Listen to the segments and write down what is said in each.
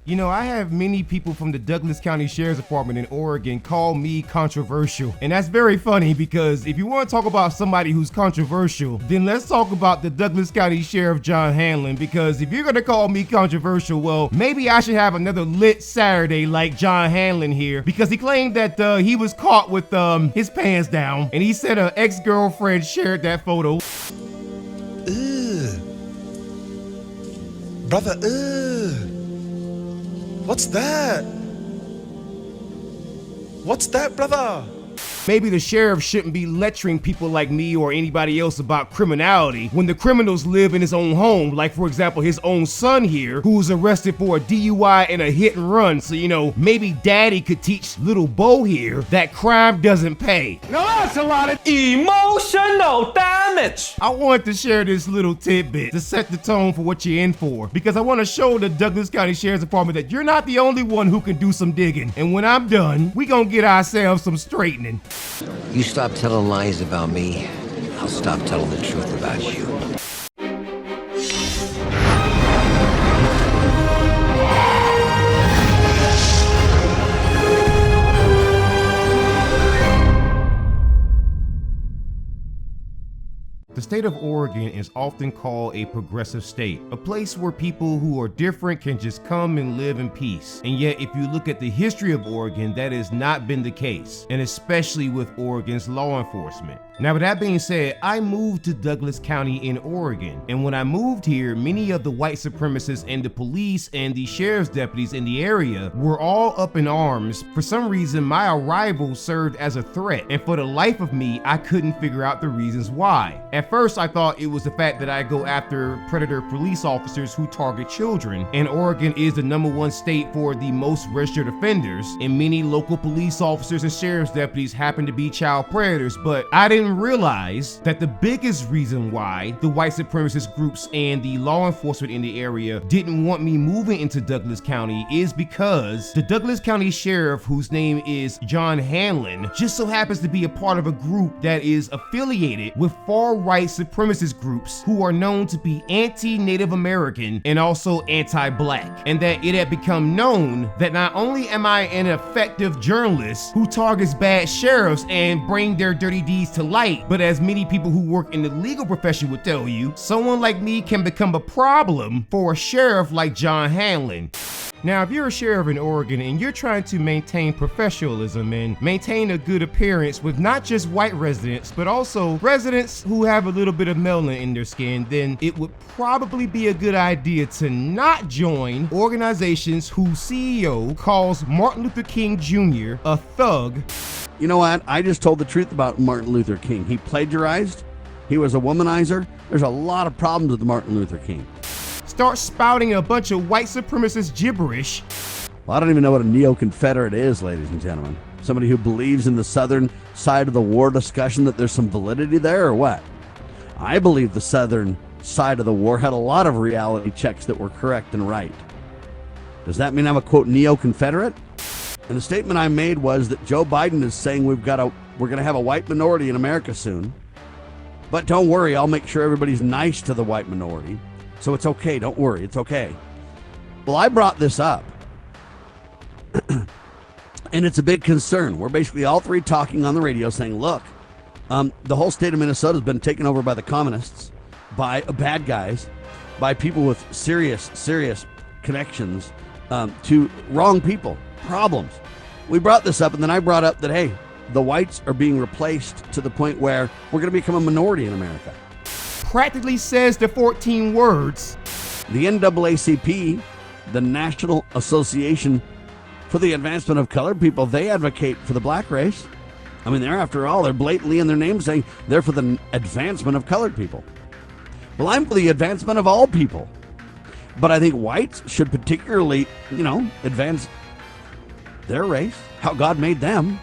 You know, I have many people from the Douglas County Sheriff's Department in Oregon call me controversial. And that's very funny because if you want to talk about somebody who's controversial, then let's talk about the Douglas County Sheriff John Hanlon, because if you're going to call me controversial, well, maybe I should have another lit Saturday like John Hanlon here, because he claimed that he was caught with his pants down, and he said an ex-girlfriend shared that photo. Ugh. Brother, ugh. What's that? What's that, brother? Maybe the sheriff shouldn't be lecturing people like me or anybody else about criminality when the criminals live in his own home, like for example his own son here, who was arrested for a DUI and a hit and run. So, you know, maybe daddy could teach little Bo here that crime doesn't pay. Now that's a lot of emotional damage. I wanted to share this little tidbit to set the tone for what you're in for, because I want to show the Douglas County Sheriff's Department that you're not the only one who can do some digging. And when I'm done, we gonna get ourselves some straightening. You stop telling lies about me, I'll stop telling the truth about you. The state of Oregon is often called a progressive state, a place where people who are different can just come and live in peace. And yet, if you look at the history of Oregon, that has not been the case, and especially with Oregon's law enforcement. Now, with that being said, I moved to Douglas County in Oregon, and when I moved here, many of the white supremacists and the police and the sheriff's deputies in the area were all up in arms. For some reason, my arrival served as a threat, and for the life of me, I couldn't figure out the reasons why. At first, I thought it was the fact that I go after predator police officers who target children, and Oregon is the #1 state for the most registered offenders, and many local police officers and sheriff's deputies happen to be child predators, but I didn't realize that the biggest reason why the white supremacist groups and the law enforcement in the area didn't want me moving into Douglas County is because the Douglas County Sheriff, whose name is John Hanlon, just so happens to be a part of a group that is affiliated with far-right supremacist groups who are known to be anti-Native American and also anti-black, and that it had become known that not only am I an effective journalist who targets bad sheriffs and bring their dirty deeds to light, but as many people who work in the legal profession would tell you, someone like me can become a problem for a sheriff like John Hanlon. Now, if you're a sheriff in Oregon and you're trying to maintain professionalism and maintain a good appearance with not just white residents, but also residents who have a little bit of melanin in their skin, then it would probably be a good idea to not join organizations whose CEO calls Martin Luther King Jr. a thug. You know what? I just told the truth about Martin Luther King. He plagiarized. He was a womanizer. There's a lot of problems with Martin Luther King. Start spouting a bunch of white supremacist gibberish. Well, I don't even know what a neo-Confederate is, ladies and gentlemen. Somebody who believes in the southern side of the war discussion, that there's some validity there, or what? I believe the southern side of the war had a lot of reality checks that were correct and right. Does that mean I'm a, quote, neo-Confederate? And the statement I made was that Joe Biden is saying we're going to have a white minority in America soon. But don't worry, I'll make sure everybody's nice to the white minority. So it's okay, don't worry, it's okay. Well, I brought this up. And it's a big concern. We're basically all three talking on the radio saying, look, the whole state of Minnesota has been taken over by the communists, by bad guys, by people with serious connections to wrong people, problems. We brought this up, and then I brought up that, hey, the whites are being replaced to the point where we're going to become a minority in America. Practically says the 14 words. The NAACP, the National Association for the Advancement of Colored People, they advocate for the black race. I mean, they're blatantly in their name saying they're for the advancement of colored people. Well, I'm for the advancement of all people. But I think whites should particularly, advance their race, how God made them.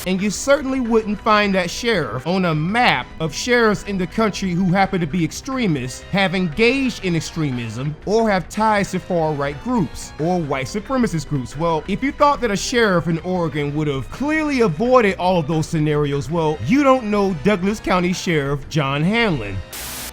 And you certainly wouldn't find that sheriff on a map of sheriffs in the country who happen to be extremists, have engaged in extremism, or have ties to far-right groups or white supremacist groups. Well, if you thought that a sheriff in Oregon would have clearly avoided all of those scenarios, well, you don't know Douglas County Sheriff John Hanlon.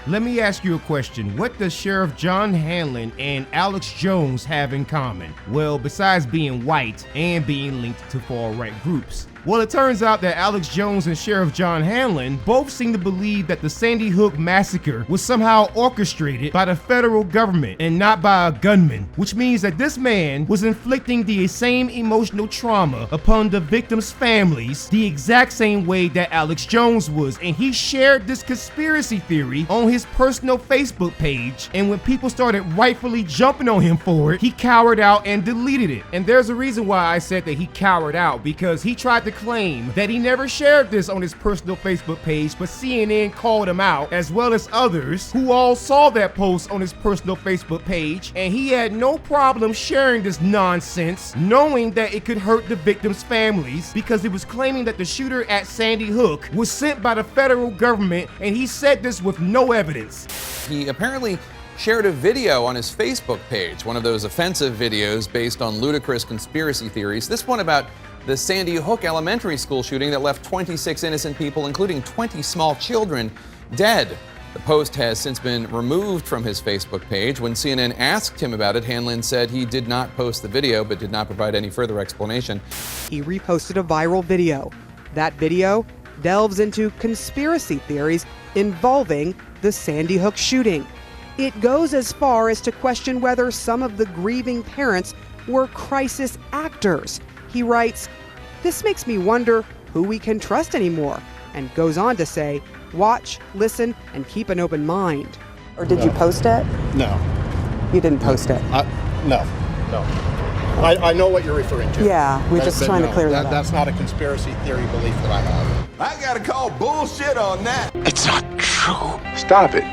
Let me ask you a question. What does Sheriff John Hanlon and Alex Jones have in common? Well, besides being white and being linked to far-right groups. Well, it turns out that Alex Jones and Sheriff John Hanlon both seem to believe that the Sandy Hook massacre was somehow orchestrated by the federal government and not by a gunman, which means that this man was inflicting the same emotional trauma upon the victims' families the exact same way that Alex Jones was, and he shared this conspiracy theory on his personal Facebook page, and when people started rightfully jumping on him for it, he cowered out and deleted it. And there's a reason why I said that he cowered out, because he tried to claim that he never shared this on his personal Facebook page, but CNN called him out, as well as others who all saw that post on his personal Facebook page, and he had no problem sharing this nonsense, knowing that it could hurt the victims' families, because he was claiming that the shooter at Sandy Hook was sent by the federal government, and he said this with no evidence. He apparently shared a video on his Facebook page, one of those offensive videos based on ludicrous conspiracy theories. This one about the Sandy Hook elementary school shooting that left 26 innocent people, including 20 small children, dead. The post has since been removed from his Facebook page. When CNN asked him about it, Hanlon said he did not post the video, but did not provide any further explanation. He reposted a viral video. That video delves into conspiracy theories involving the Sandy Hook shooting. It goes as far as to question whether some of the grieving parents were crisis actors. He writes, "This makes me wonder who we can trust anymore," and goes on to say, "Watch, listen, and keep an open mind." Or did you post it? No. You didn't post it? No. I know what you're referring to. Yeah, we're just trying to clear that up. That's not a conspiracy theory belief that I have. I gotta call bullshit on that. It's not true. Stop it.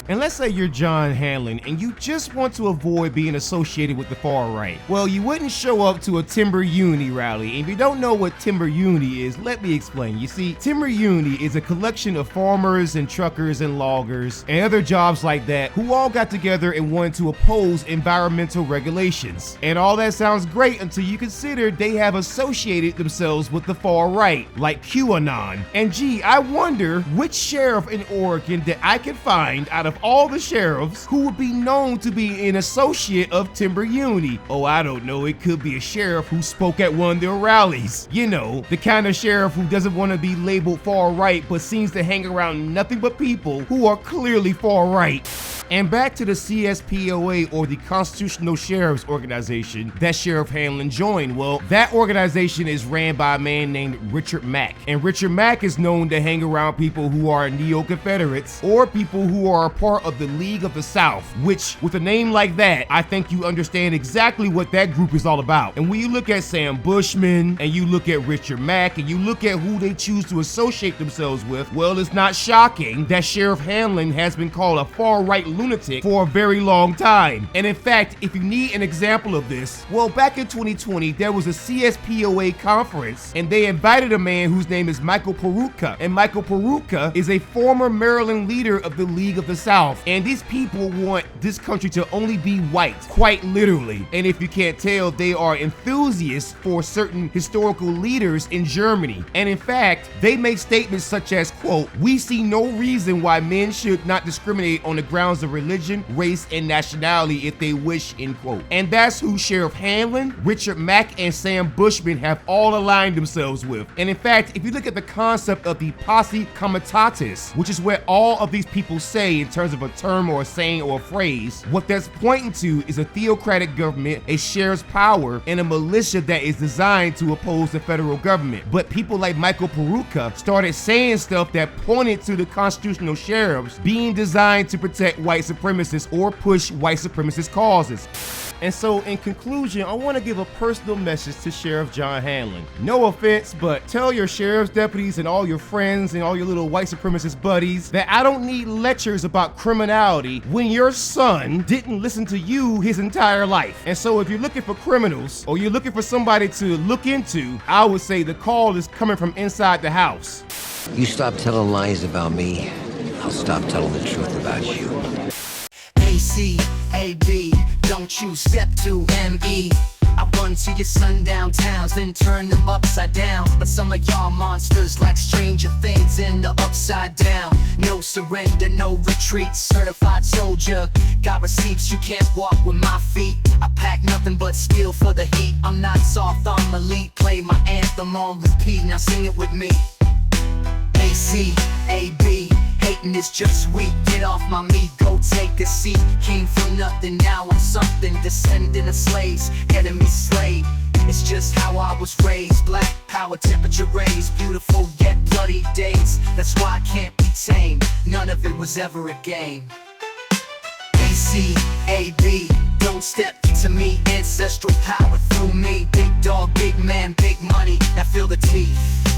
And let's say you're John Hanlon and you just want to avoid being associated with the far right. Well, you wouldn't show up to a Timber Uni rally. And if you don't know what Timber Uni is, let me explain. You see, Timber Uni is a collection of farmers and truckers and loggers and other jobs like that who all got together and wanted to oppose environmental regulations. And all that sounds great until you consider they have associated themselves with the far right, like QAnon. And gee, I wonder which sheriff in Oregon that I can find out of all the sheriffs who would be known to be an associate of Timber Uni. Oh, I don't know, it could be a sheriff who spoke at one of their rallies. You know, the kind of sheriff who doesn't want to be labeled far right but seems to hang around nothing but people who are clearly far right. And back to the CSPOA, or the Constitutional Sheriff's Organization, that Sheriff Hanlon joined. Well, that organization is ran by a man named Richard Mack. And Richard Mack is known to hang around people who are neo-Confederates or people who are a part of the League of the South, which, with a name like that, I think you understand exactly what that group is all about. And when you look at Sam Bushman, and you look at Richard Mack, and you look at who they choose to associate themselves with, well, it's not shocking that Sheriff Hanlon has been called a far-right lunatic for a very long time. And in fact, if you need an example of this, well, back in 2020, there was a CSPOA conference, and they invited a man whose name is Michael Perutka. And Michael Perutka is a former Maryland leader of the League of the South. And these people want this country to only be white, quite literally. And if you can't tell, they are enthusiasts for certain historical leaders in Germany. And in fact, they make statements such as, quote, "We see no reason why men should not discriminate on the grounds of religion, race, and nationality if they wish," end quote. And that's who Sheriff Hanlon, Richard Mack, and Sam Bushman have all aligned themselves with. And in fact, if you look at the concept of the posse comitatus, which is what all of these people say in terms of a term or a saying or a phrase, what that's pointing to is a theocratic government, a sheriff's power, and a militia that is designed to oppose the federal government. But people like Michael Perutka started saying stuff that pointed to the constitutional sheriffs being designed to protect white supremacists or push white supremacist causes. And so, in conclusion, I want to give a personal message to Sheriff John Hanlon. No offense, but tell your sheriff's deputies and all your friends and all your little white supremacist buddies that I don't need lectures about criminality when your son didn't listen to you his entire life. And so, if you're looking for criminals or you're looking for somebody to look into, I would say the call is coming from inside the house. You stop telling lies about me, I'll stop telling the truth about you. ACAB, don't you step to ME. I run to your sundown towns, then turn them upside down. But some of y'all monsters like Stranger Things in the upside down. No surrender, no retreat, certified soldier. Got receipts, you can't walk with my feet. I pack nothing but steel for the heat. I'm not soft, I'm elite. Play my anthem on repeat, now sing it with me. A-C-A-B, hating is just weak. Get off my meat, go take a seat. Came from nothing, now I'm something. Descendant of slaves, enemy slave. It's just how I was raised. Black power, temperature raised. Beautiful yet bloody days. That's why I can't be tamed. None of it was ever a game. A-C-A-B, don't step to me. Ancestral power through me. Big dog, big man, big money. Now feel the teeth.